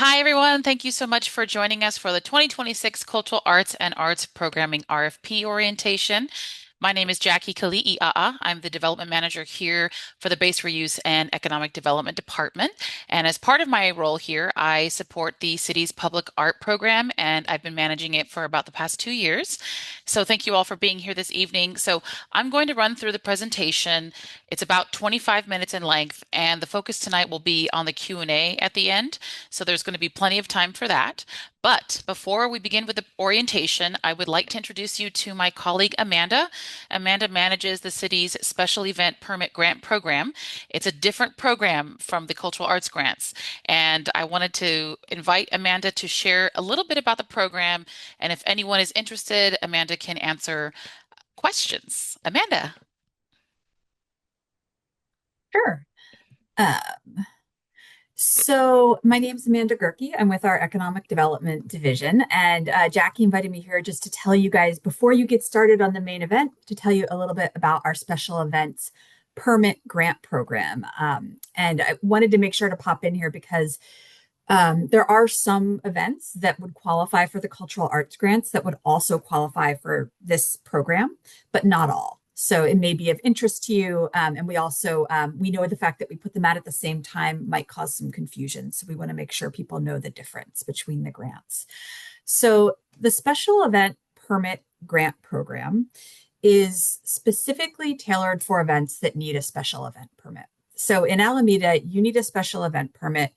Hi, everyone. Thank you so much for joining us for the 2026 Cultural Arts and Arts Programming RFP orientation. My name is Jackie Kali'ia'a. I'm the development manager here for the Base Reuse and Economic Development Department. And as part of my role here, I support the city's public art program, and I've been managing it for about the past 2 years. So thank you all for being here this evening. So I'm going to run through the presentation. It's about 25 minutes in length, and the focus tonight will be on the Q&A at the end. So there's going to be plenty of time for that. But before we begin with the orientation, I would like to introduce you to my colleague, Amanda. Amanda manages the city's special event permit grant program. It's a different program from the cultural arts grants. And I wanted to invite Amanda to share a little bit about the program. And if anyone is interested, Amanda can answer questions. Amanda. Sure. Um, so my name is Amanda Gerke. I'm with our Economic Development Division, and Jackie invited me here just to tell you guys, before you get started on the main event, to tell you a little bit about our special events permit grant program. And I wanted to make sure to pop in here because there are some events that would qualify for the cultural arts grants that would also qualify for this program, but not all. So it may be of interest to you. And we also, we know the fact that we put them out at the same time might cause some confusion. So we want to make sure people know the difference between the grants. So the special event permit grant program is specifically tailored for events that need a special event permit. So in Alameda, you need a special event permit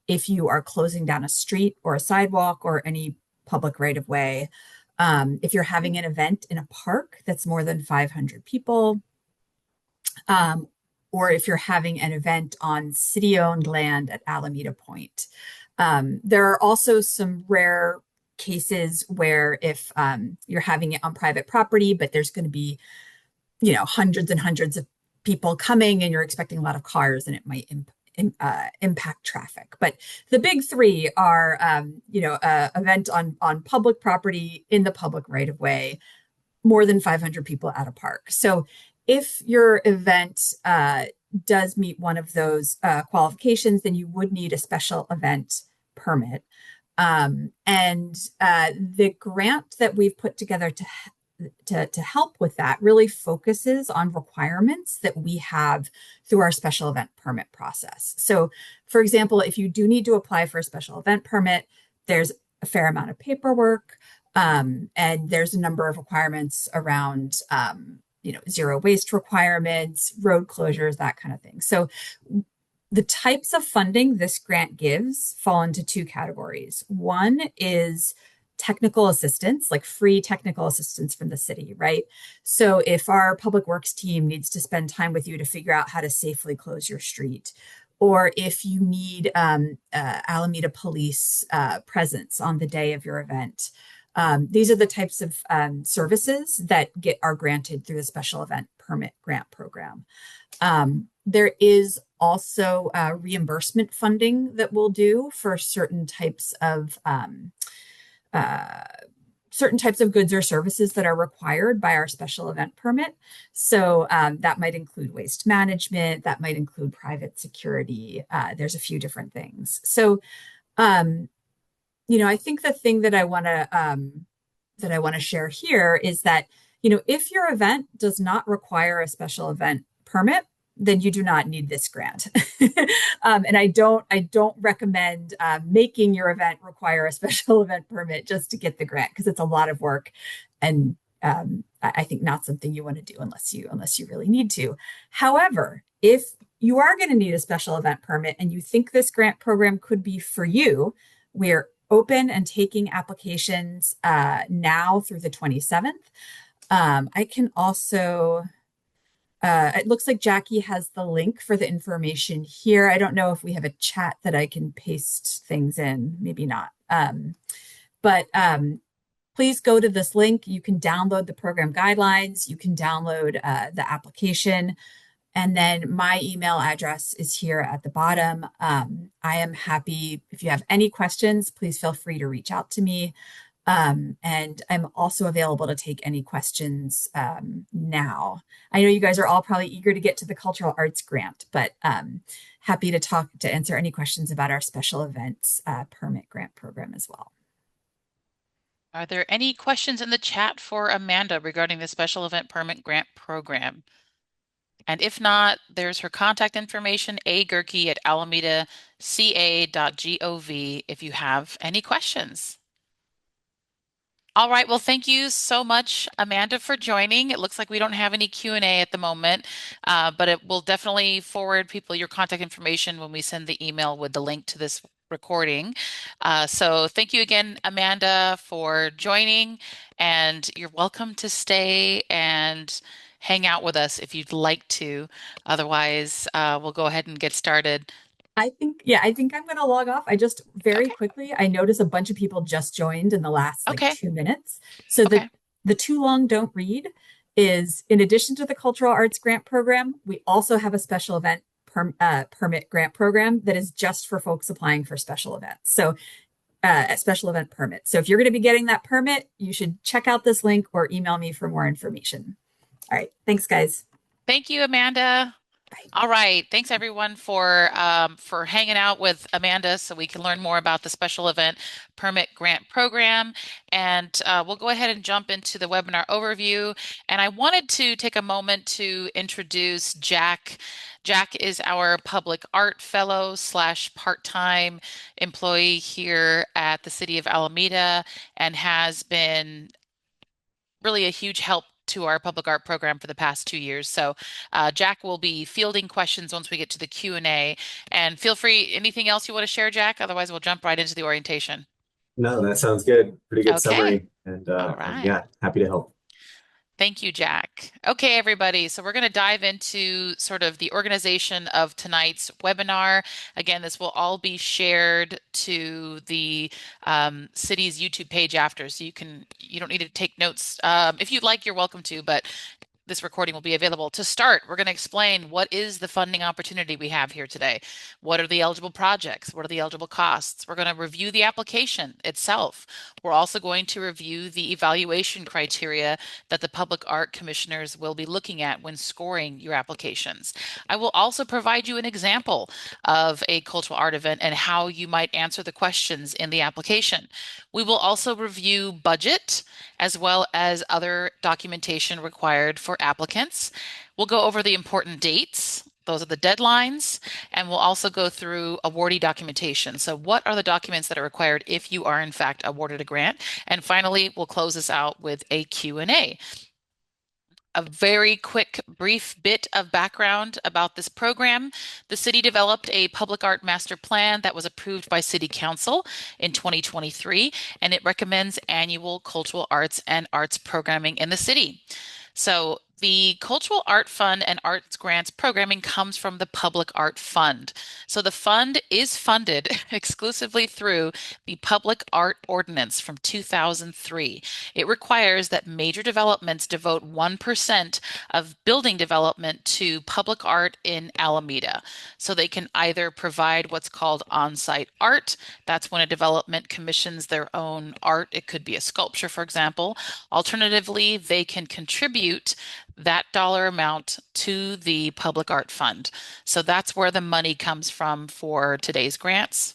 if you are closing down a street or a sidewalk or any public right of way. If you're having an event in a park that's more than 500 people, or if you're having an event on city-owned land at Alameda Point. There are also some rare cases where if you're having it on private property, but there's going to be, hundreds and hundreds of people coming and you're expecting a lot of cars and it might impact traffic. But the big three are, event on public property in the public right of way, more than 500 people at a park. So if your event does meet one of those qualifications, then you would need a special event permit. And the grant that we've put together to help with that really focuses on requirements that we have through our special event permit process. So, for example, if you do need to apply for a special event permit, there's a fair amount of paperwork, and there's a number of requirements around, zero waste requirements, road closures, that kind of thing. So, the types of funding this grant gives fall into two categories. One is technical assistance, like free technical assistance from the city, right? So if our public works team needs to spend time with you to figure out how to safely close your street, or if you need Alameda police presence on the day of your event, these are the types of services that are granted through the special event permit grant program. There is also reimbursement funding that we'll do for certain types of goods or services that are required by our special event permit. So that might include waste management, that might include private security. There's a few different things. So, I think the thing that I want to share here is that, if your event does not require a special event permit, then you do not need this grant. And I don't recommend making your event require a special event permit just to get the grant, because it's a lot of work, and I think not something you want to do unless you really need to. However, if you are going to need a special event permit and you think this grant program could be for you, we're open and taking applications now through the 27th. I can also it looks like Jackie has the link for the information here. I don't know if we have a chat that I can paste things in, maybe not. But please go to this link. You can download the program guidelines. You can download the application. And then my email address is here at the bottom. I am happy. If you have any questions, please feel free to reach out to me. And I'm also available to take any questions now. I know you guys are all probably eager to get to the cultural arts grant, but happy to talk to answer any questions about our special events permit grant program as well. Are there any questions in the chat for Amanda regarding the special event permit grant program? And if not, there's her contact information, agurkey at alamedaca.gov if you have any questions. All right. Well, thank you so much, Amanda, for joining. It looks like we don't have any Q&A at the moment, but it will definitely forward people your contact information when we send the email with the link to this recording. So thank you again, Amanda, for joining, and you're welcome to stay and hang out with us if you'd like to. Otherwise, we'll go ahead and get started. I think I'm going to log off. I just very Okay. quickly, I notice a bunch of people just joined in the last like Okay. 2 minutes. So Okay. the too long don't read is in addition to the cultural arts grant program, we also have a special event permit grant program that is just for folks applying for special events. So a special event permit. So if you're going to be getting that permit, you should check out this link or email me for more information. All right. Thanks, guys. Thank you, Amanda. Bye. All right. Thanks everyone for hanging out with Amanda so we can learn more about the special event permit grant program. And we'll go ahead and jump into the webinar overview. And I wanted to take a moment to introduce Jack. Jack is our public art fellow slash part-time employee here at the City of Alameda and has been really a huge help to our public art program for the past 2 years. So Jack will be fielding questions once we get to the Q&A. And feel free, anything else you want to share, Jack? Otherwise, we'll jump right into the orientation. No, that sounds good. Pretty good Okay. summary. And All right. yeah, happy to help. Thank you, Jack. Okay, everybody. So we're going to dive into sort of the organization of tonight's webinar. Again, this will all be shared to the city's YouTube page after, so you don't need to take notes. If you'd like, you're welcome to, but this recording will be available. To start, we're going to explain what is the funding opportunity we have here today. What are the eligible projects? What are the eligible costs? We're going to review the application itself. We're also going to review the evaluation criteria that the public art commissioners will be looking at when scoring your applications. I will also provide you an example of a cultural art event and how you might answer the questions in the application. We will also review budget as well as other documentation required for applicants. We'll go over the important dates. Those are the deadlines, and we'll also go through awardee documentation. So what are the documents that are required if you are in fact awarded a grant? And finally, we'll close this out with a Q&A. A very quick, brief bit of background about this program. The city developed a public art master plan that was approved by City Council in 2023, and it recommends annual cultural arts and arts programming in the city. So the Cultural Art Fund and Arts Grants programming comes from the Public Art Fund. So the fund is funded exclusively through the Public Art Ordinance from 2003. It requires that major developments devote 1% of building development to public art in Alameda. So they can either provide what's called on-site art. That's when a development commissions their own art. It could be a sculpture, for example. Alternatively, they can contribute that dollar amount to the Public Art Fund. So that's where the money comes from for today's grants.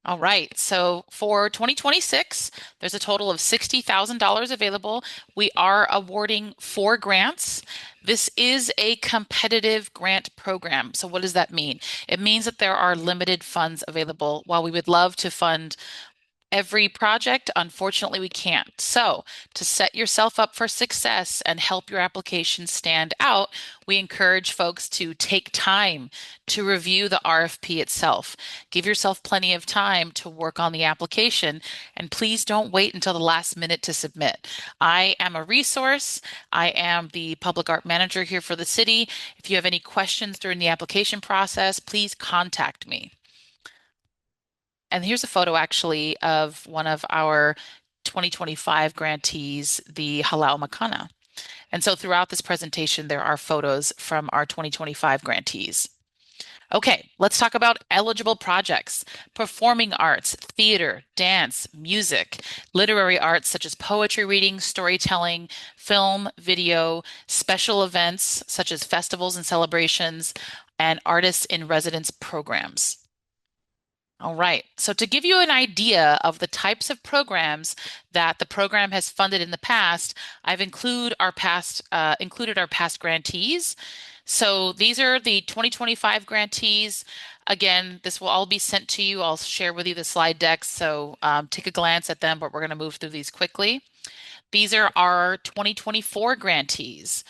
All right, so for 2026, there's a total of $60,000 available. We are awarding 4 grants. This is a competitive grant program. So what does that mean? It means that there are limited funds available. While we would love to fund every project, unfortunately, we can't. So, to set yourself up for success and help your application stand out, we encourage folks to take time to review the RFP itself. Give yourself plenty of time to work on the application, and please don't wait until the last minute to submit. I am a resource. I am the public art manager here for the city. If you have any questions during the application process, please contact me. And here's a photo actually of one of our 2025 grantees, the Halal Makana. And so throughout this presentation, there are photos from our 2025 grantees. Okay, let's talk about eligible projects. Performing arts, theater, dance, music, literary arts such as poetry reading, storytelling, film, video, special events such as festivals and celebrations, and artists in residence programs. All right. So to give you an idea of the types of programs that the program has funded in the past, I've included our past grantees. So these are the 2025 grantees. Again, this will all be sent to you. I'll share with you the slide deck, so take a glance at them, but we're going to move through these quickly. These are our 2024 grantees.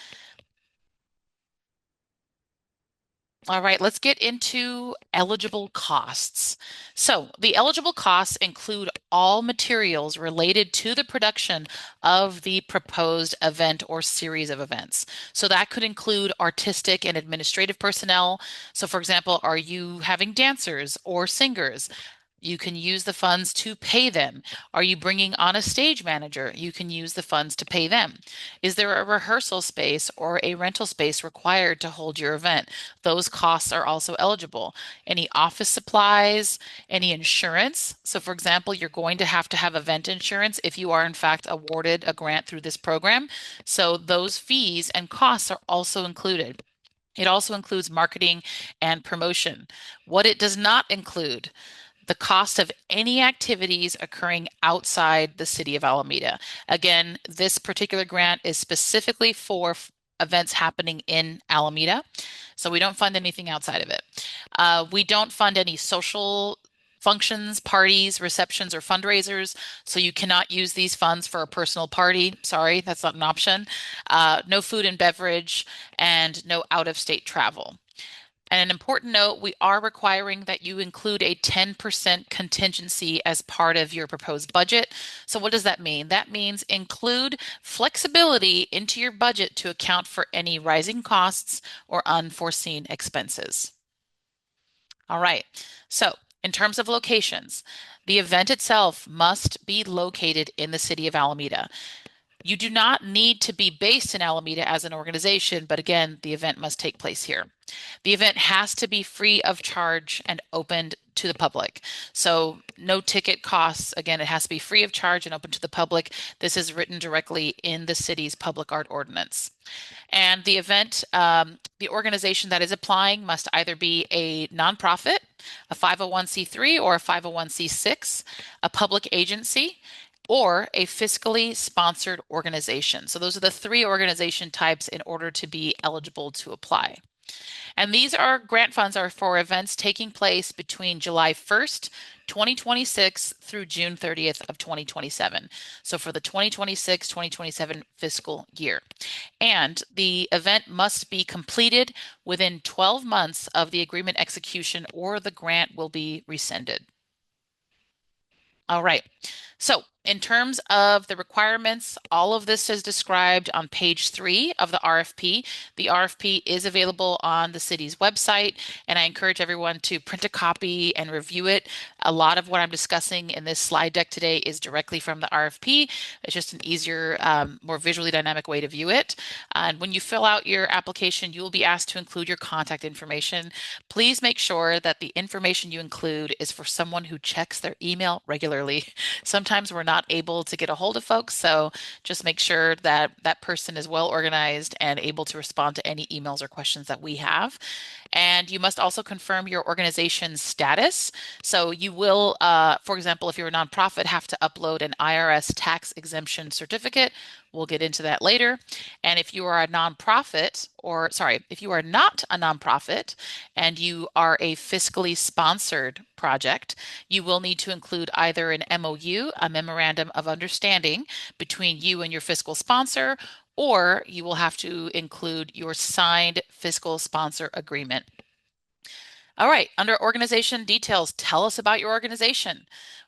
All right, let's get into eligible costs. So, the eligible costs include all materials related to the production of the proposed event or series of events. So, that could include artistic and administrative personnel. So, for example, are you having dancers or singers? You can use the funds to pay them. Are you bringing on a stage manager? You can use the funds to pay them. Is there a rehearsal space or a rental space required to hold your event? Those costs are also eligible. Any office supplies, any insurance. So, for example, you're going to have event insurance if you are, in fact, awarded a grant through this program. So, those fees and costs are also included. It also includes marketing and promotion. What it does not include, the cost of any activities occurring outside the city of Alameda. Again, this particular grant is specifically for events happening in Alameda, so we don't fund anything outside of it. We don't fund any social functions, parties, receptions, or fundraisers, so you cannot use these funds for a personal party. Sorry, that's not an option. No food and beverage, and no out-of-state travel. And an important note, we are requiring that you include a 10% contingency as part of your proposed budget. So what does that mean? That means include flexibility into your budget to account for any rising costs or unforeseen expenses. All right. So in terms of locations, the event itself must be located in the city of Alameda. You do not need to be based in Alameda as an organization, but again, the event must take place here. The event has to be free of charge and opened to the public. So no ticket costs. Again, it has to be free of charge and open to the public. This is written directly in the city's public art ordinance. And the event, the organization that is applying must either be a nonprofit, a 501c3 or a 501c6, a public agency, or a fiscally sponsored organization. So those are the three organization types in order to be eligible to apply. And these are grant funds are for events taking place between July 1st, 2026 through June 30th of 2027. So for the 2026-2027 fiscal year. And the event must be completed within 12 months of the agreement execution or the grant will be rescinded. All right. So in terms of the requirements, all of this is described on page 3 of the RFP. The RFP is available on the city's website, and I encourage everyone to print a copy and review it. A lot of what I'm discussing in this slide deck today is directly from the RFP. It's just an easier, more visually dynamic way to view it. And when you fill out your application, you will be asked to include your contact information. Please make sure that the information you include is for someone who checks their email regularly. Sometimes we're not able to get a hold of folks, so just make sure that that person is well organized and able to respond to any emails or questions that we have. And you must also confirm your organization's status. So you will, for example, if you're a nonprofit, have to upload an IRS tax exemption certificate. We'll get into that later. And if you are a nonprofit, or sorry, if you are not a nonprofit and you are a fiscally sponsored project, you will need to include either an MOU, a memorandum of understanding between you and your fiscal sponsor, or you will have to include your signed fiscal sponsor agreement. All right, under organization details, tell us about your organization.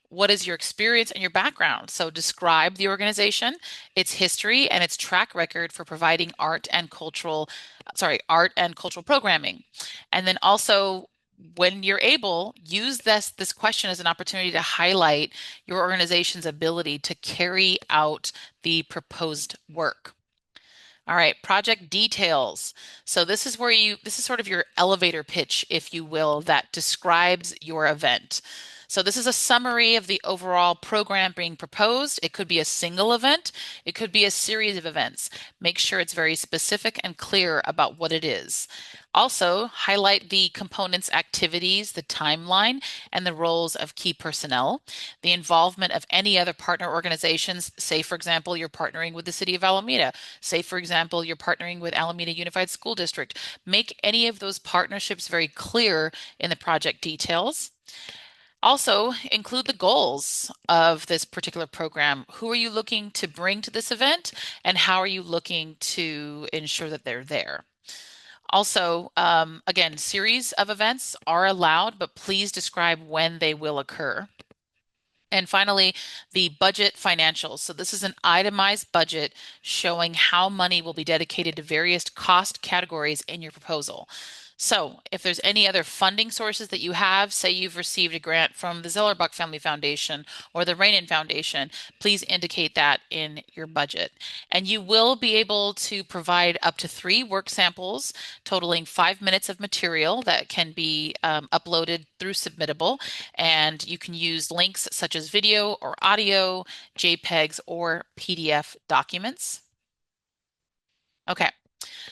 What is your experience and your background? So describe the organization, its history, and its track record for providing art and cultural programming. And then also, when you're able, use this question as an opportunity to highlight your organization's ability to carry out the proposed work. All right, project details. So this is sort of your elevator pitch, if you will, that describes your event. So this is a summary of the overall program being proposed. It could be a single event. It could be a series of events. Make sure it's very specific and clear about what it is. Also, highlight the components' activities, the timeline, and the roles of key personnel, the involvement of any other partner organizations. Say, for example, you're partnering with the City of Alameda. Say, for example, you're partnering with Alameda Unified School District. Make any of those partnerships very clear in the project details. Also, include the goals of this particular program. Who are you looking to bring to this event, and how are you looking to ensure that they're there? Also, again, series of events are allowed, but please describe when they will occur. And finally, the budget financials. So this is an itemized budget showing how money will be dedicated to various cost categories in your proposal. So if there's any other funding sources that you have, say you've received a grant from the Zellerbach Family Foundation or the Rainin Foundation, please indicate that in your budget. And you will be able to provide up to 3 work samples totaling 5 minutes of material that can be uploaded through Submittable. And you can use links such as video or audio, JPEGs, or PDF documents. Okay,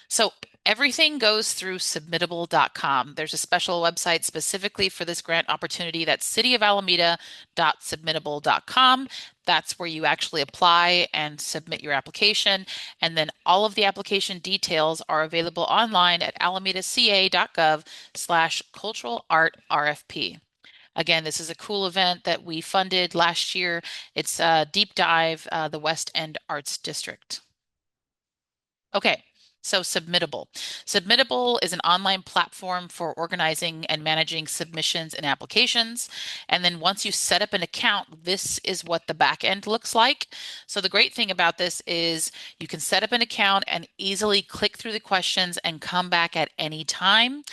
so everything goes through submittable.com. There's a special website specifically for this grant opportunity. That's cityofalameda.submittable.com. That's where you actually apply and submit your application. And then all of the application details are available online at alamedaca.gov/culturalart RFP. Again, this is a cool event that we funded last year. It's a deep dive, the West End Arts District. Okay, so Submittable. Submittable is an online platform for organizing and managing submissions and applications. And then once you set up an account, this is what the back end looks like. So the great thing about this is you can set up an account and easily click through the questions and come back at any time.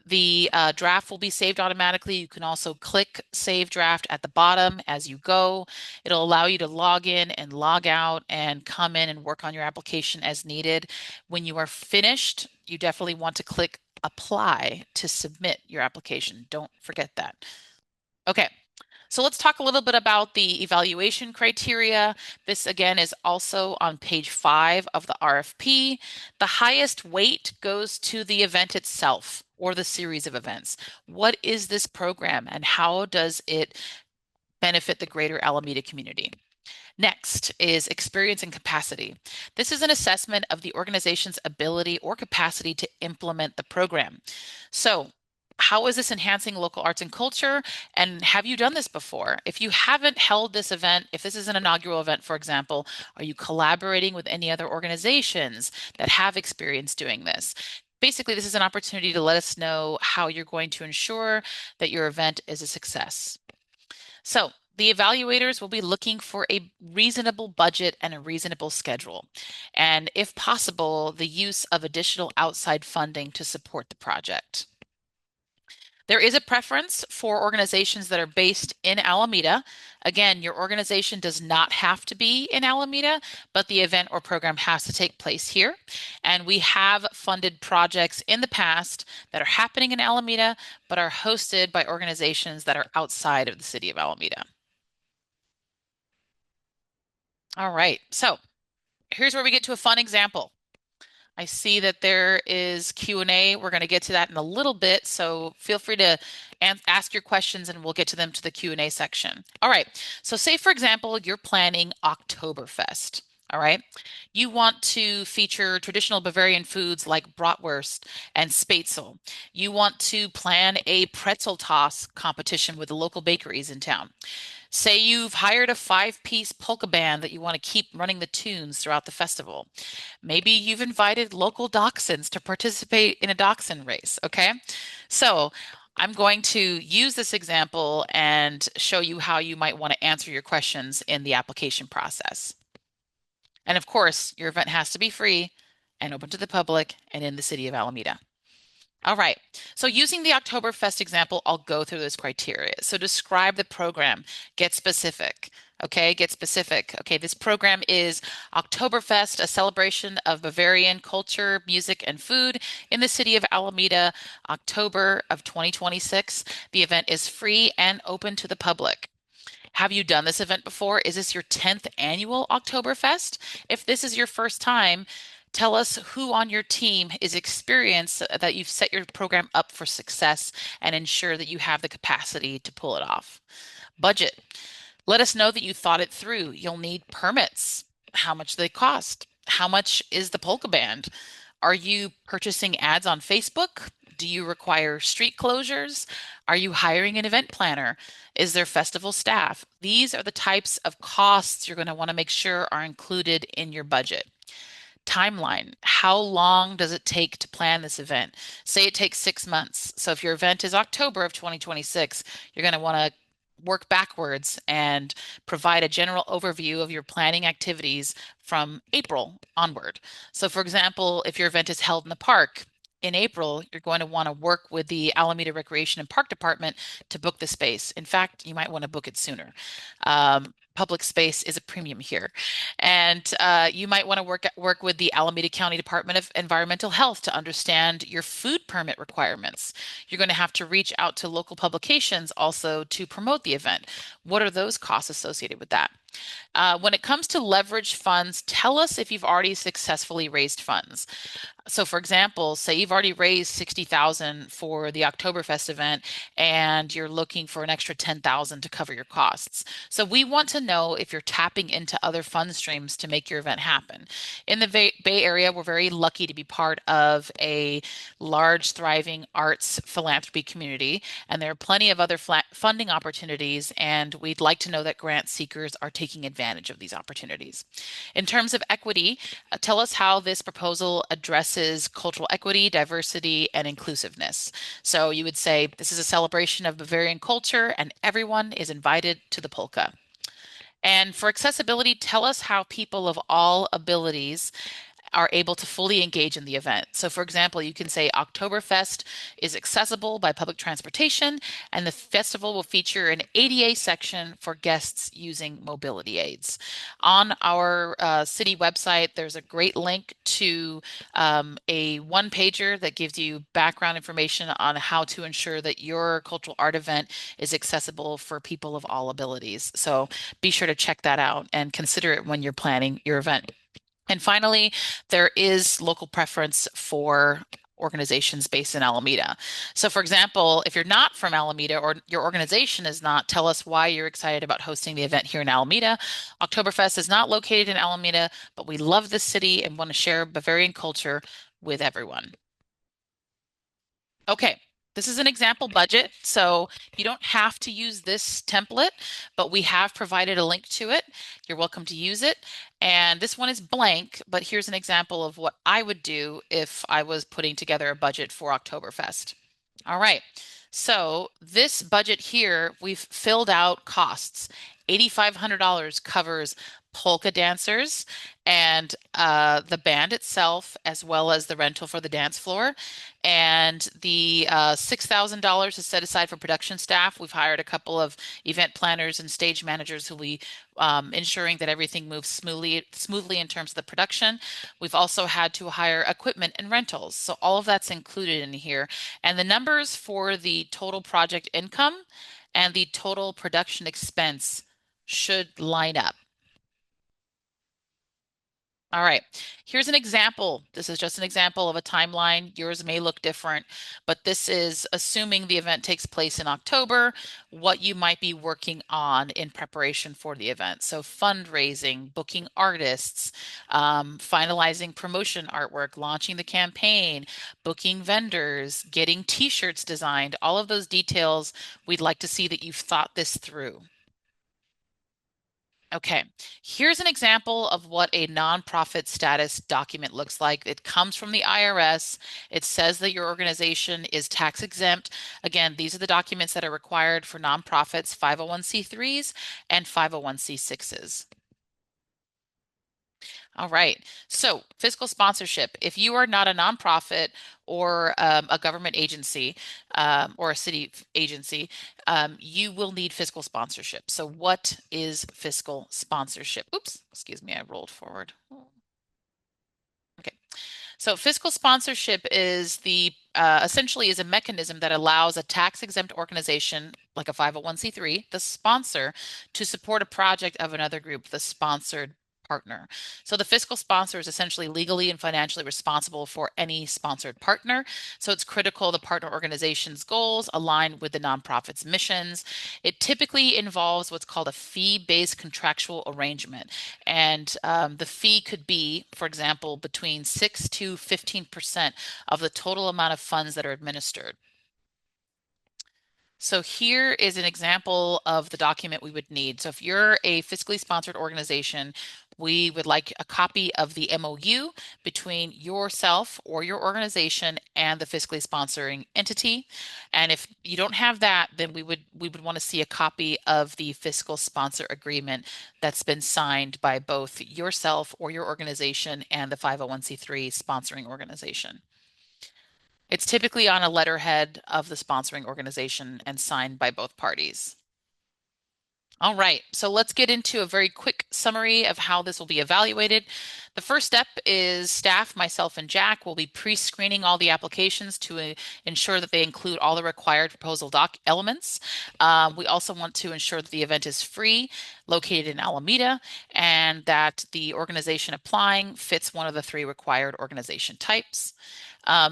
The draft will be saved automatically. You can also click Save Draft at the bottom as you go. It'll allow you to log in and log out and come in and work on your application as needed. When you are finished, you definitely want to click Apply to submit your application. Don't forget that. Okay. So let's talk a little bit about the evaluation criteria. This again is also on page 5 of the RFP. The highest weight goes to the event itself or the series of events. What is this program and how does it benefit the greater Alameda community? Next is experience and capacity. This is an assessment of the organization's ability or capacity to implement the program. So, how is this enhancing local arts and culture? And have you done this before? If you haven't held this event, if this is an inaugural event, for example, are you collaborating with any other organizations that have experience doing this? Basically, this is an opportunity to let us know how you're going to ensure that your event is a success. So, the evaluators will be looking for a reasonable budget and a reasonable schedule, and if possible, the use of additional outside funding to support the project. There is a preference for organizations that are based in Alameda. Again, your organization does not have to be in Alameda, but the event or program has to take place here. And we have funded projects in the past that are happening in Alameda, but are hosted by organizations that are outside of the city of Alameda. All right, so here's where we get to a fun example. I see that there is Q&A. We're going to get to that in a little bit, so feel free to ask your questions and we'll get to them to the Q&A section. All right, so say for example, you're planning Oktoberfest. All right, you want to feature traditional Bavarian foods like bratwurst and spätzle. You want to plan a pretzel toss competition with the local bakeries in town. Say you've hired a 5-piece polka band that you want to keep running the tunes throughout the festival. Maybe you've invited local dachshunds to participate in a dachshund race, okay? So I'm going to use this example and show you how you might want to answer your questions in the application process. And of course, your event has to be free and open to the public and in the city of Alameda. All right, so using the Oktoberfest example, I'll go through those criteria. So describe the program, get specific. Okay, get specific. Okay, this program is Oktoberfest, a celebration of Bavarian culture, music, and food in the city of Alameda, October of 2026. The event is free and open to the public. Have you done this event before? Is this your 10th annual Oktoberfest? If this is your first time, tell us who on your team is experienced that you've set your program up for success and ensure that you have the capacity to pull it off. Budget. Let us know that you thought it through. You'll need permits. How much do they cost? How much is the polka band? Are you purchasing ads on Facebook? Do you require street closures? Are you hiring an event planner? Is there festival staff? These are the types of costs you're going to want to make sure are included in your budget. Timeline. How long does it take to plan this event? Say it takes 6 months. So if your event is October of 2026, you're going to want to work backwards and provide a general overview of your planning activities from April onward. So, for example, if your event is held in the park, in April, you're going to want to work with the Alameda Recreation and Park Department to book the space. In fact, you might want to book it sooner. Public space is a premium here. And you might want to work with the Alameda County Department of Environmental Health to understand your food permit requirements. You're going to have to reach out to local publications also to promote the event. What are those costs associated with that? When it comes to leverage funds, tell us if you've already successfully raised funds. So for example, say you've already raised 60,000 for the Oktoberfest event and you're looking for an extra 10,000 to cover your costs. So we want to know if you're tapping into other fund streams to make your event happen. In the Bay Area, we're very lucky to be part of a large, thriving arts philanthropy community, and there are plenty of other funding opportunities, and we'd like to know that grant seekers are taking advantage of these opportunities. In terms of equity, tell us how this proposal addresses cultural equity, diversity, and inclusiveness. So you would say this is a celebration of Bavarian culture and everyone is invited to the polka. And for accessibility, tell us how people of all abilities are able to fully engage in the event. So, for example, you can say Oktoberfest is accessible by public transportation, and the festival will feature an ADA section for guests using mobility aids. On our city website, there's a great link to a one-pager that gives you background information on how to ensure that your cultural art event is accessible for people of all abilities. So be sure to check that out and consider it when you're planning your event. And finally, there is local preference for organizations based in Alameda. So, for example, if you're not from Alameda or your organization is not, tell us why you're excited about hosting the event here in Alameda. Oktoberfest is not located in Alameda, but we love the city and want to share Bavarian culture with everyone. Okay, this is an example budget, so you don't have to use this template, but we have provided a link to it. You're welcome to use it. And this one is blank, but here's an example of what I would do if I was putting together a budget for Oktoberfest. All right, so this budget here, we've filled out costs. $8,500 covers polka dancers and the band itself, as well as the rental for the dance floor. And the $6,000 is set aside for production staff. We've hired a couple of event planners and stage managers who will be ensuring that everything moves smoothly in terms of the production. We've also had to hire equipment and rentals. So all of that's included in here. And the numbers for the total project income and the total production expense should line up. All right, here's an example. This is just an example of a timeline. Yours may look different, but this is assuming the event takes place in October, what you might be working on in preparation for the event. So fundraising, booking artists, finalizing promotion artwork, launching the campaign, booking vendors, getting t-shirts designed, all of those details, we'd like to see that you've thought this through. Okay, here's an example of what a nonprofit status document looks like. It comes from the IRS. It says that your organization is tax exempt. Again, these are the documents that are required for nonprofits, 501c3s and 501c6s. All right. So, fiscal sponsorship. If you are not a nonprofit or a government agency or a city agency, you will need fiscal sponsorship. So, what is fiscal sponsorship? Oops, excuse me, I rolled forward. Okay. So fiscal sponsorship is the essentially is a mechanism that allows a tax-exempt organization like a 501(c)(3), the sponsor, to support a project of another group, the sponsored partner. So the fiscal sponsor is essentially legally and financially responsible for any sponsored partner. So it's critical the partner organization's goals align with the nonprofit's missions. It typically involves what's called a fee-based contractual arrangement. And the fee could be, for example, between 6 to 15% of the total amount of funds that are administered. So here is an example of the document we would need. So if you're a fiscally sponsored organization, we would like a copy of the MOU between yourself or your organization and the fiscally sponsoring entity. And if you don't have that, then we would want to see a copy of the fiscal sponsor agreement that's been signed by both yourself or your organization and the 501(c)(3) sponsoring organization. It's typically on a letterhead of the sponsoring organization and signed by both parties. All right, so let's get into a very quick summary of how this will be evaluated. The first step is staff, myself and Jack, will be pre-screening all the applications to ensure that they include all the required proposal doc elements. We also want to ensure that the event is free, located in Alameda, and that the organization applying fits one of the three required organization types.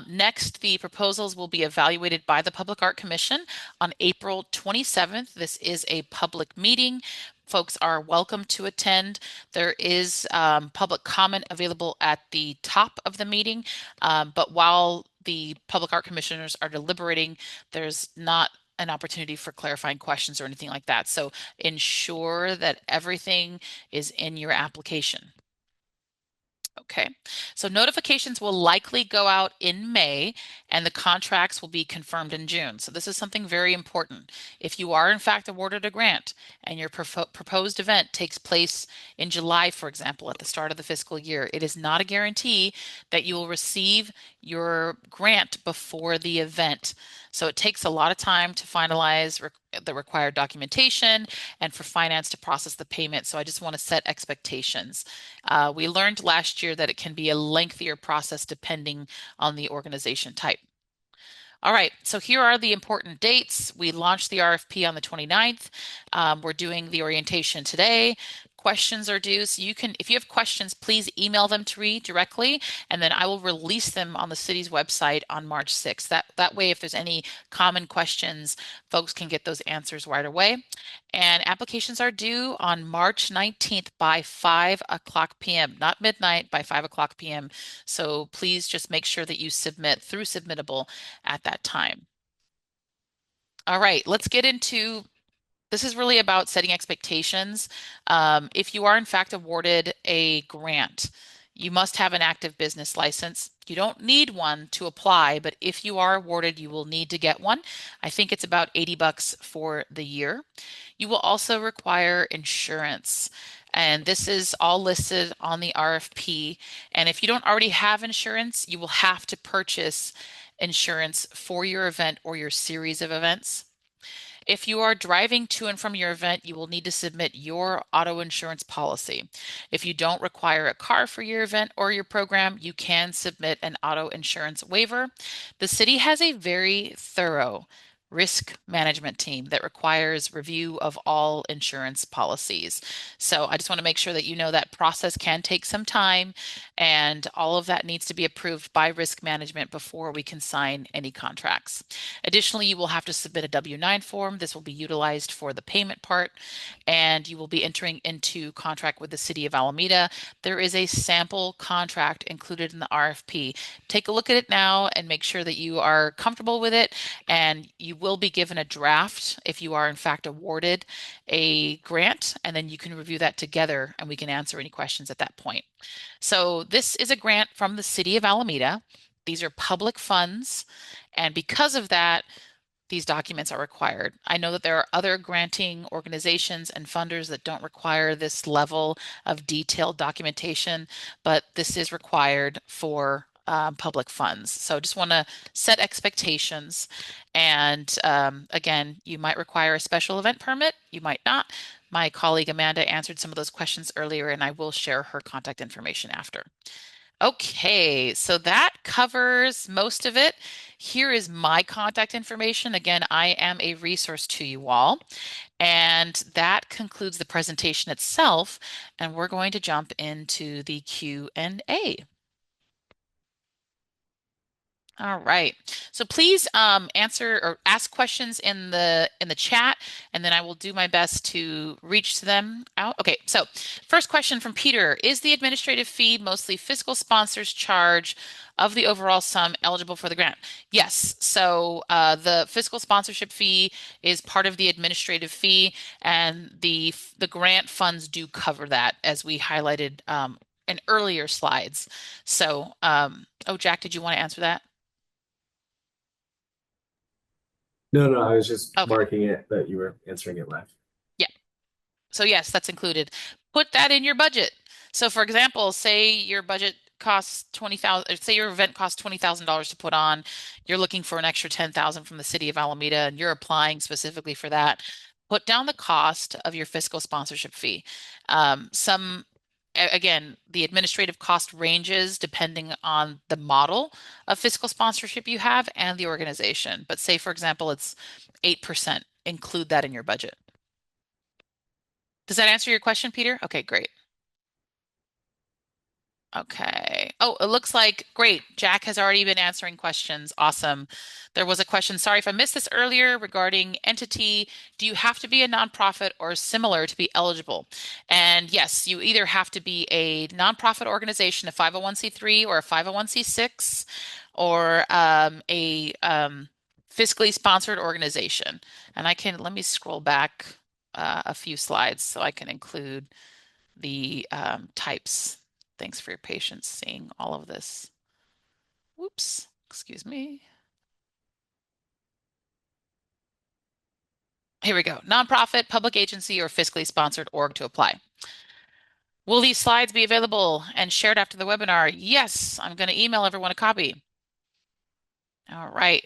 Next, the proposals will be evaluated by the Public Art Commission on April 27th. This is a public meeting. Folks are welcome to attend. There is public comment available at the top of the meeting, but while the Public Art Commissioners are deliberating, there's not an opportunity for clarifying questions or anything like that. So ensure that everything is in your application. Okay, so notifications will likely go out in May and the contracts will be confirmed in June. So this is something very important. If you are in fact awarded a grant and your proposed event takes place in July, for example, at the start of the fiscal year, it is not a guarantee that you will receive your grant before the event. So it takes a lot of time to finalize the required documentation and for finance to process the payment. So I just want to set expectations. We learned last year that it can be a lengthier process depending on the organization type. All right, so here are the important dates. We launched the RFP on the 29th. We're doing the orientation today. Questions are due. So you can, if you have questions, please email them to me directly, and then I will release them on the city's website on March 6th. That way, if there's any common questions, folks can get those answers right away. And applications are due on March 19th by 5 o'clock p.m., not midnight, by 5 o'clock p.m. So please just make sure that you submit through Submittable at that time. All right, let's get into this is really about setting expectations. If you are in fact awarded a grant, you must have an active business license. You don't need one to apply, but if you are awarded, you will need to get one. I think it's about $80 for the year. You will also require insurance. And this is all listed on the RFP. And if you don't already have insurance, you will have to purchase insurance for your event or your series of events. If you are driving to and from your event, you will need to submit your auto insurance policy. If you don't require a car for your event or your program, you can submit an auto insurance waiver. The city has a very thorough risk management team that requires review of all insurance policies. So I just want to make sure that you know that process can take some time and all of that needs to be approved by risk management before we can sign any contracts. Additionally, you will have to submit a W-9 form. This will be utilized for the payment part, and you will be entering into contract with the City of Alameda. There is a sample contract included in the RFP. Take a look at it now and make sure that you are comfortable with it, and you will be given a draft if you are in fact awarded a grant, and then you can review that together and we can answer any questions at that point. So this is a grant from the City of Alameda. These are public funds, and because of that, these documents are required. I know that there are other granting organizations and funders that don't require this level of detailed documentation, but this is required for public funds. So just want to set expectations. And again, you might require a special event permit, you might not. My colleague Amanda answered some of those questions earlier, and I will share her contact information after. Okay, so that covers most of it. Here is my contact information. Again, I am a resource to you all. And that concludes the presentation itself. And we're going to jump into the Q&A. All right. So please answer or ask questions in the chat, and then I will do my best to reach them out. Okay. So first question from Peter: is the administrative fee mostly fiscal sponsors charge of the overall sum eligible for the grant? Yes. So the fiscal sponsorship fee is part of the administrative fee, and the grant funds do cover that, as we highlighted in earlier slides. So, oh, Jack, did you want to answer that? No, I was just Okay. marking it that you were answering it live. Yeah. So yes, that's included. Put that in your budget. So for example, say your budget costs 20,000, say your event costs $20,000 to put on, you're looking for an extra 10,000 from the city of Alameda and you're applying specifically for that. Put down the cost of your fiscal sponsorship fee. Again, the administrative cost ranges depending on the model of fiscal sponsorship you have and the organization. But say, for example, it's 8%. Include that in your budget. Does that answer your question, Peter? Okay, great. Okay. Oh, it looks like great. Jack has already been answering questions. Awesome. There was a question, sorry if I missed this earlier, regarding entity. Do you have to be a nonprofit or similar to be eligible? And yes, you either have to be a nonprofit organization, a 501c3 or a 501c6, or a fiscally sponsored organization. And let me scroll back a few slides so I can include the types. Thanks for your patience seeing all of this. Whoops, excuse me. Here we go. Nonprofit, public agency, or fiscally sponsored org to apply. Will these slides be available and shared after the webinar? Yes, I'm going to email everyone a copy. All right.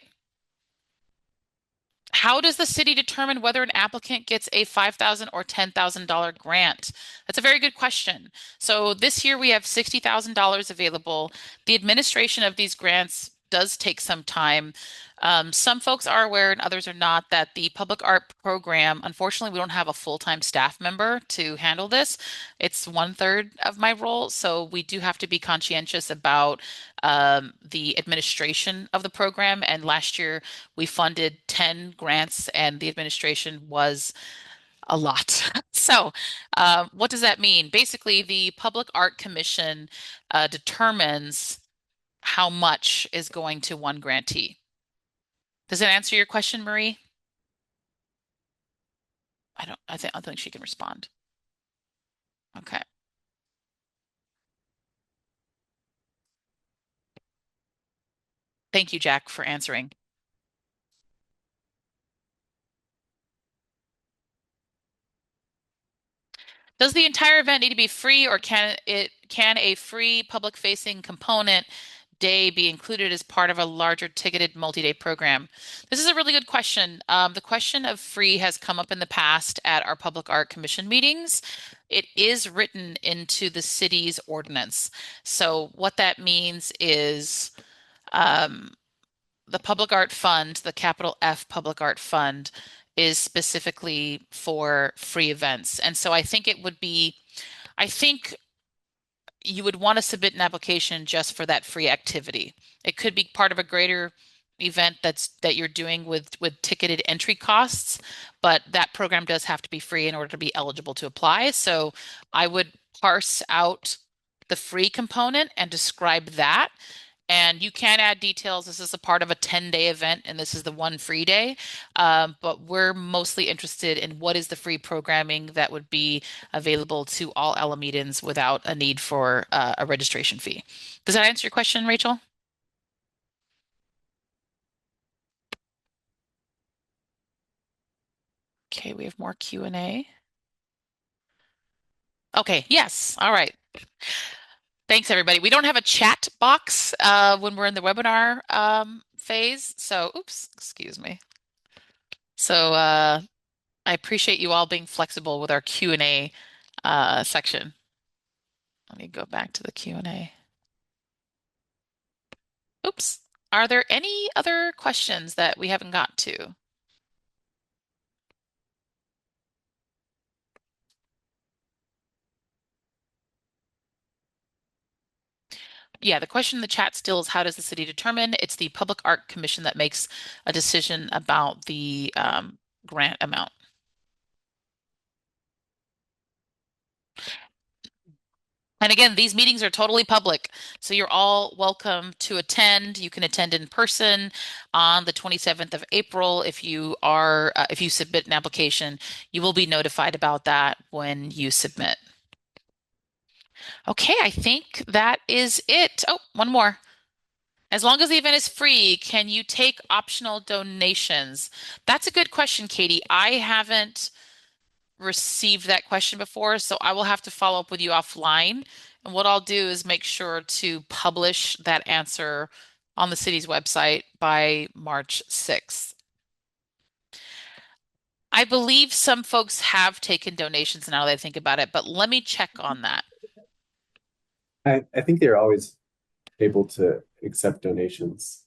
How does the city determine whether an applicant gets a $5,000 or $10,000 grant? That's a very good question. So this year we have $60,000 available. The administration of these grants does take some time. Some folks are aware and others are not that the public art program, unfortunately, we don't have a full-time staff member to handle this. It's 1/3 of my role, so we do have to be conscientious about the administration of the program. And last year we funded 10 grants, and the administration was a lot. So, what does that mean? Basically, the Public Art Commission determines how much is going to one grantee. Does that answer your question, Marie? I think she can respond. Okay. Thank you, Jack, for answering. Does the entire event need to be free, or can a free public facing component day be included as part of a larger ticketed multi-day program? This is a really good question. The question of free has come up in the past at our public art commission meetings. It is written into the city's ordinance. So what that means is um, the Public Art Fund, the capital F Public Art Fund, is specifically for free events. And so I think you would want to submit an application just for that free activity. It could be part of a greater event that you're doing with ticketed entry costs, but that program does have to be free in order to be eligible to apply. So I would parse out the free component and describe that. And you can add details. This is a part of a 10-day event, and this is the one free day. But we're mostly interested in what is the free programming that would be available to all Alamedans without a need for a registration fee. Does that answer your question, Rachel? Okay, we have more Q&A. Okay, yes. All right. Thanks, everybody. We don't have a chat box when we're in the webinar phase. So, oops, excuse me. So I appreciate you all being flexible with our Q&A section. Let me go back to the Q&A. Oops. Are there any other questions that we haven't got to? Yeah, the question in the chat still is how does the city determine? It's the Public Art Commission that makes a decision about the grant amount. And again, these meetings are totally public, so you're all welcome to attend. You can attend in person on the 27th of April. If you submit an application, you will be notified about that when you submit. Okay, I think that is it. Oh, one more. As long as the event is free, can you take optional donations? That's a good question, Katie. I haven't received that question before, so I will have to follow up with you offline. And what I'll do is make sure to publish that answer on the city's website by March 6th. I believe some folks have taken donations now that I think about it, but let me check on that. I think they're always able to accept donations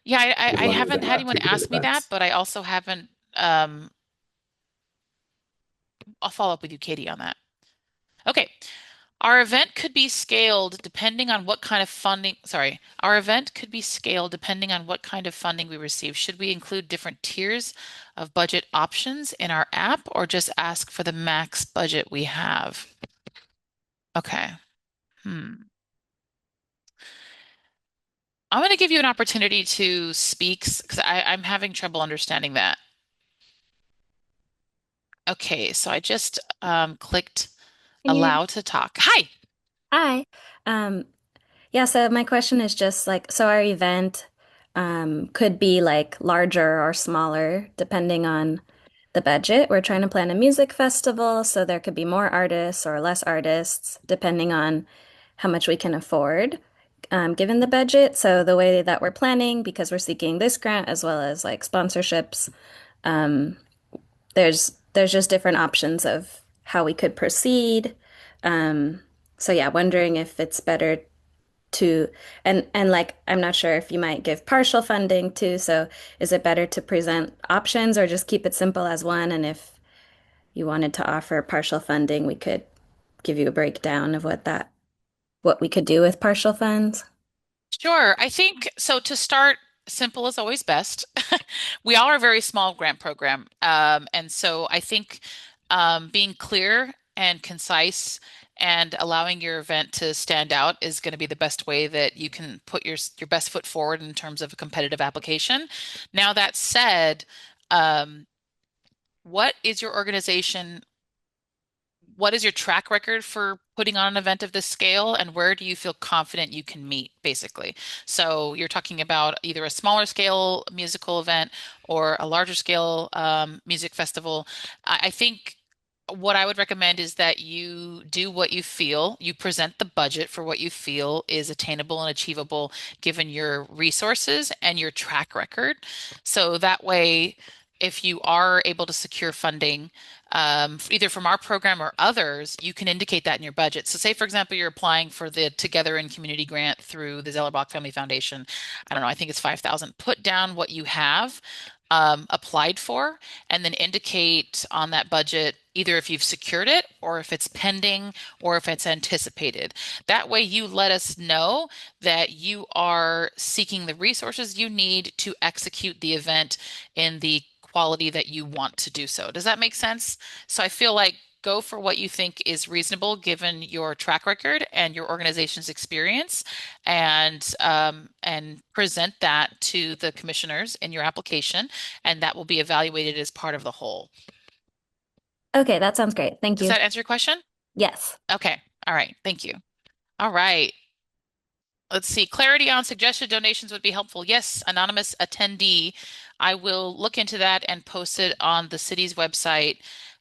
Yeah, as I long as they're haven't had not anyone ticketed ask me that, events. but I also haven't. Um, I'll follow up with you, Katie, on that. Okay. Our event could be scaled depending on what kind of funding. Sorry, our event could be scaled depending on what kind of funding we receive. Should we include different tiers of budget options in our app or just ask for the max budget we have? Okay. Hmm. I'm going to give you an opportunity to speak because I'm having trouble understanding that. Okay, so I just clicked Can you hear me? allow to talk. Hi. Hi. Um, yeah, so my question is just like, so our event could be like larger or smaller depending on the budget. We're trying to plan a music festival, so there could be more artists or less artists depending on how much we can afford, given the budget. So the way that we're planning, because we're seeking this grant as well as like sponsorships, um, there's just different options of how we could proceed. Um, so yeah, wondering if it's better to and like I'm not sure if you might give partial funding too. So is it better to present options or just keep it simple as one? And if you wanted to offer partial funding, we could give you a breakdown of what we could do with partial funds. Sure. I think so. To start, simple is always best. We are a very small grant program. And so I think being clear and concise and allowing your event to stand out is going to be the best way that you can put your best foot forward in terms of a competitive application. Now, that said, um, what is your organization what is your track record for putting on an event of this scale, and where do you feel confident you can meet, basically? So you're talking about either a smaller scale musical event or a larger scale music festival. I think what I would recommend is that you do what you feel, you present the budget for what you feel is attainable and achievable given your resources and your track record. So that way, if you are able to secure funding, either from our program or others, you can indicate that in your budget. So say, for example, you're applying for the Together in Community grant through the Zellerbach Family Foundation. I don't know, I think it's 5,000. Put down what you have applied for and then indicate on that budget either if you've secured it or if it's pending or if it's anticipated. That way you let us know that you are seeking the resources you need to execute the event in the quality that you want to do so. Does that make sense? So I feel like go for what you think is reasonable given your track record and your organization's experience, and present that to the commissioners in your application, and that will be evaluated as part of the whole. Okay, that sounds great. Thank Does you. that answer your question? Yes. Okay. All right. Thank you. All right. Let's see. Clarity on suggested donations would be helpful. Yes, anonymous attendee. I will look into that and post it on the city's website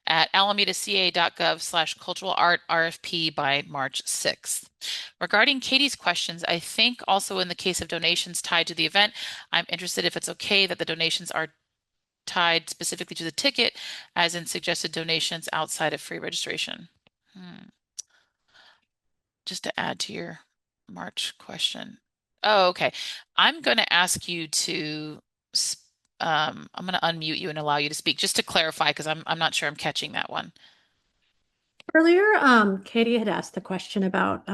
at alamedaca.gov/cultural art RFP by March 6th. Regarding Katie's questions, I think also in the case of donations tied to the event, I'm interested if it's okay that the donations are tied specifically to the ticket, as in suggested donations outside of free registration. Just to add to your March question. Oh, okay. I'm going to ask you to, I'm going to unmute you and allow you to speak, just to clarify, because I'm not sure I'm catching that one. Earlier, Katie had asked the question about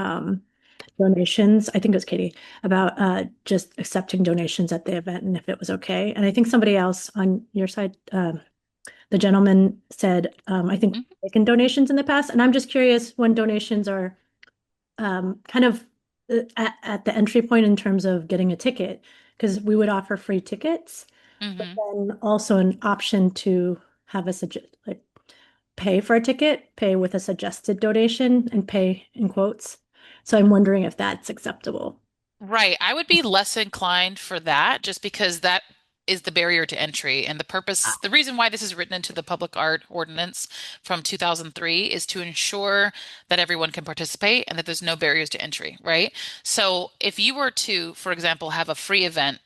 donations. I think it was Katie about just accepting donations at the event and if it was okay. And I think somebody else on your side, the gentleman said, I think Mhm. taken donations in the past. And I'm just curious when donations are kind of at the entry point in terms of getting a ticket, because we would offer free tickets, but Mhm. then also an option to have a like pay for a ticket, pay with a suggested donation, and pay in quotes. So I'm wondering if that's acceptable. Right. I would be less inclined for that just because that is the barrier to entry. And the purpose, the reason why this is written into the public art ordinance from 2003 is to ensure that everyone can participate and that there's no barriers to entry, right? So if you were to, for example, have a free event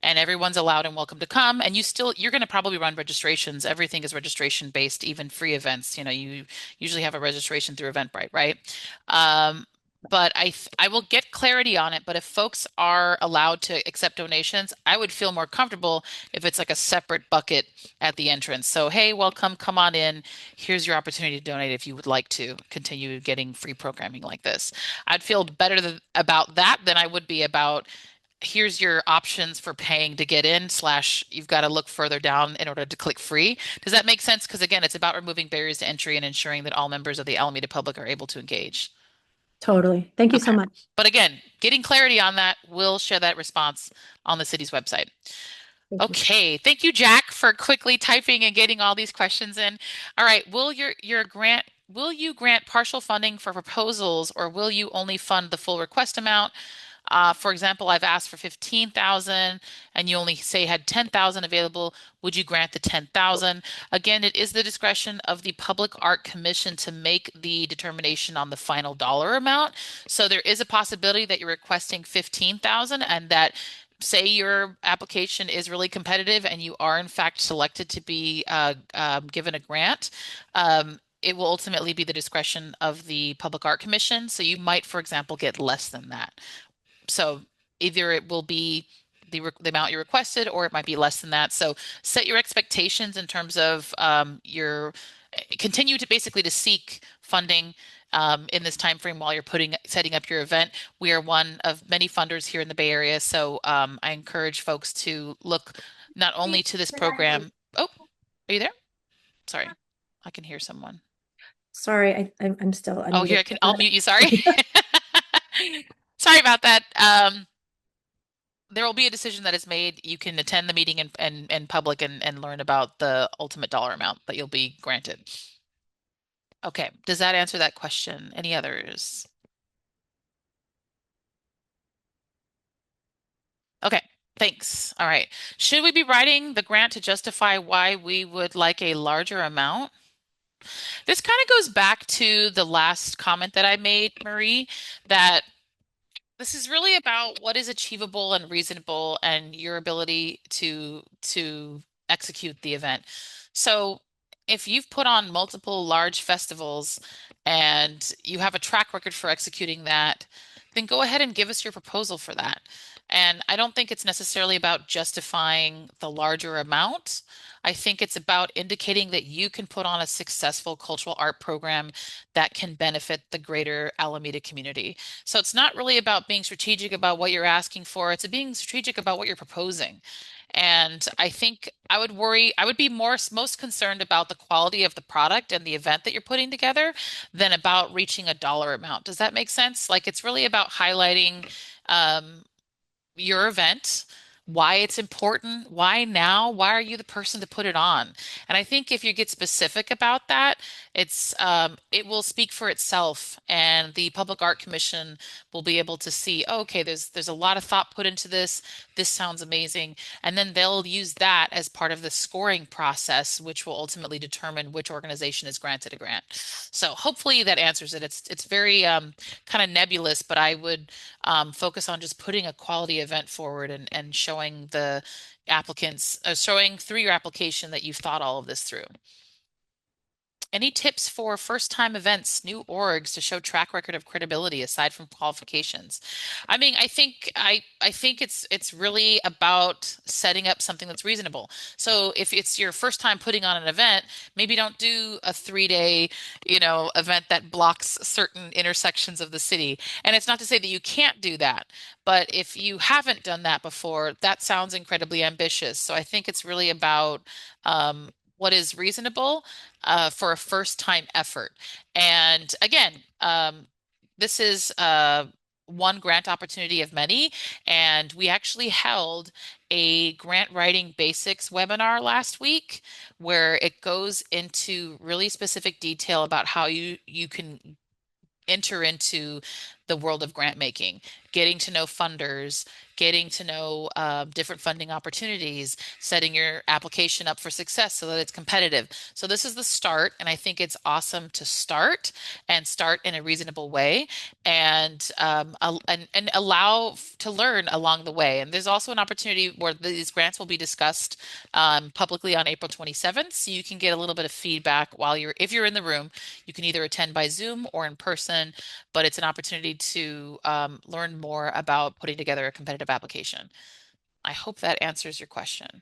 and everyone's allowed and welcome to come, and you're going to probably run registrations. Everything is registration based, even free events. You usually have a registration through Eventbrite, right? Um, but I will get clarity on it. But if folks are allowed to accept donations, I would feel more comfortable if it's like a separate bucket at the entrance. So, hey, welcome, come on in. Here's your opportunity to donate if you would like to continue getting free programming like this. I'd feel better about that than I would be about here's your options for paying to get in slash you've got to look further down in order to click free. Does that make sense? Because again, it's about removing barriers to entry and ensuring that all members of the Alameda public are able to engage. Totally. Thank you so Okay. much. But again, getting clarity on that, we'll share that response on the city's website. Thank you. Okay. Thank you, Jack, for quickly typing and getting all these questions in. All right. Will you grant partial funding for proposals or will you only fund the full request amount? For example, I've asked for 15,000 and you only say had 10,000 available. Would you grant the 10,000? Again, it is the discretion of the Public Art Commission to make the determination on the final dollar amount. So there is a possibility that you're requesting 15,000 and that say your application is really competitive and you are in fact selected to be given a grant. It will ultimately be the discretion of the Public Art Commission. So you might, for example, get less than that. So either it will be the amount you requested, or it might be less than that. So set your expectations in terms of your continue to basically to seek funding in this time frame while you're setting up your event. We are one of many funders here in the Bay Area, so I encourage folks to look not only to this program. Oh, are you there? Sorry, I can hear someone. Sorry, I'm still Oh, here unmuted. I'll mute you. Sorry. Sorry about that. There will be a decision that is made. You can attend the meeting in public and learn about the ultimate dollar amount that you'll be granted. Okay, does that answer that question? Any others? Okay, thanks. All right. Should we be writing the grant to justify why we would like a larger amount? This kind of goes back to the last comment that I made, Marie, that this is really about what is achievable and reasonable and your ability to execute the event. So if you've put on multiple large festivals and you have a track record for executing that, then go ahead and give us your proposal for that. And I don't think it's necessarily about justifying the larger amount. I think it's about indicating that you can put on a successful cultural art program that can benefit the greater Alameda community. So it's not really about being strategic about what you're asking for. It's being strategic about what you're proposing. And I think I would be most concerned about the quality of the product and the event that you're putting together than about reaching a dollar amount. Does that make sense? Like it's really about highlighting um, your event, why it's important, why now, why are you the person to put it on? And I think if you get specific about that, it will speak for itself, and the Public Art Commission will be able to see, oh, okay, there's a lot of thought put into this. This sounds amazing, and then they'll use that as part of the scoring process, which will ultimately determine which organization is granted a grant. So hopefully that answers it. It's very kind of nebulous, but I would focus on just putting a quality event forward and showing the applicants, showing through your application that you've thought all of this through. Any tips for first-time events, new orgs to show track record of credibility aside from qualifications? I mean, I think it's really about setting up something that's reasonable. So if it's your first time putting on an event, maybe don't do a 3-day, event that blocks certain intersections of the city. And it's not to say that you can't do that, but if you haven't done that before, that sounds incredibly ambitious. So I think it's really about what is reasonable for a first time effort. And again, this is one grant opportunity of many, and we actually held a grant writing basics webinar last week where it goes into really specific detail about how you can enter into the world of grant making, getting to know funders, getting to know different funding opportunities, setting your application up for success so that it's competitive. So this is the start, and I think it's awesome to start and start in a reasonable way, and allow to learn along the way. And there's also an opportunity where these grants will be discussed publicly on April 27th, so you can get a little bit of feedback if you're in the room. You can either attend by Zoom or in person, but it's an opportunity to learn more about putting together a competitive application. I hope that answers your question.